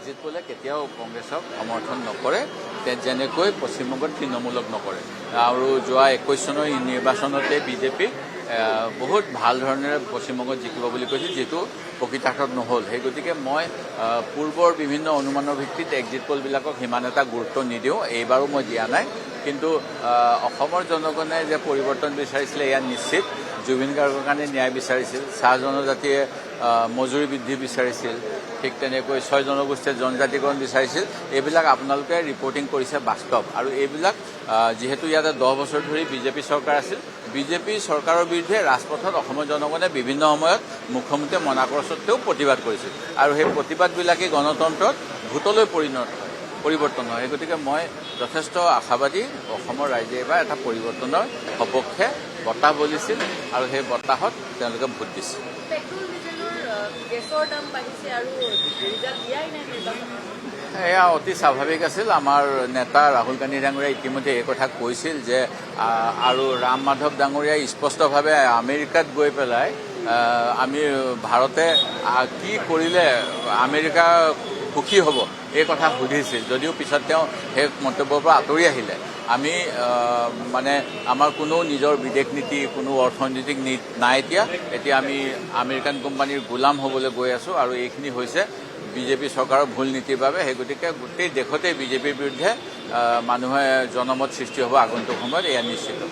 Exit পোলে কেতিয়াও কংগ্ৰেছক সমৰ্থন নকৰে, যেনেকৈ পশ্চিমবংগত তৃণমূলক নকৰে। আৰু যোৱা 21 চনৰ নিৰ্বাচনতে বিজেপি বহুত ভাল ধৰণেৰে পশ্চিমবংগত জিকিব বুলি কৈছিল, যিটো প্ৰকৃতাৰ্থত নহ'ল। সেই গতিকে মই পূৰ্বৰ বিভিন্ন অনুমানৰ ভিত্তিত এক্সিট পোলবিলাকক সিমান এটা গুৰুত্ব নিদিওঁ, এইবাৰো মই দিয়া নাই। কিন্তু অসমৰ জনগণে যে পৰিৱৰ্তন বিচাৰিছিলে এয়া নিশ্চিত। জুবিন গাৰ্গৰ কাৰণে ন্যায় বিচাৰিছিল, চাহ জনজাতিয়ে মজুৰি বৃদ্ধি বিচাৰিছিল, ঠিক তেনেকৈ 6 জনগোষ্ঠীয়ে জনজাতিকৰণ বিচাৰিছিল। এইবিলাক আপোনালোকে ৰিপৰ্টিং কৰিছে বাস্তৱ। আৰু এইবিলাক যিহেতু ইয়াতে 10 বছৰ ধৰি বিজেপি চৰকাৰ আছিল, বিজেপি চৰকাৰৰ বিৰুদ্ধে ৰাজপথত অসমৰ জনগণে বিভিন্ন সময়ত মুখ্যমন্ত্ৰীয়ে মনা কৰা স্বত্বেও প্ৰতিবাদ কৰিছিল। আৰু সেই প্ৰতিবাদবিলাকেই গণতন্ত্ৰত ভোটলৈ পৰিৱৰ্তন হয়। সেই গতিকে মই যথেষ্ট আশাবাদী, অসমৰ ৰাইজে এইবাৰ এটা পৰিৱৰ্তনৰ সপক্ষে বতাহ বলিছিল আৰু সেই বতাহত তেওঁলোকে ভোট দিছিল। এয়া অতি স্বাভাৱিক আছিল। আমাৰ নেতা ৰাহুল গান্ধী ডাঙৰীয়াই ইতিমধ্যে এই কথা কৈছিল যে, আৰু ৰাম মাধৱ ডাঙৰীয়াই স্পষ্টভাৱে আমেৰিকাত গৈ পেলাই আমি ভাৰতে কি কৰিলে আমেৰিকা সুখী হ'ব এই কথা সুধিছিল, যদিও পিছত তেওঁ সেই মন্তব্যৰ পৰা আঁতৰি আহিলে। আমি মানে আমাৰ কোনো নিজৰ বিদেশ নীতি, কোনো অৰ্থনৈতিক নীতি নাই। এতিয়া আমি আমেৰিকান কোম্পানীৰ গোলাম হ'বলৈ গৈ আছোঁ, আৰু এইখিনি হৈছে বিজেপি চৰকাৰৰ ভুল নীতিৰ বাবে। সেই গতিকে গোটেই দেশতে বিজেপিৰ বিৰুদ্ধে মানুহে জনমত সৃষ্টি হ'ব আগন্তুক সময়ত, এয়া নিশ্চিত।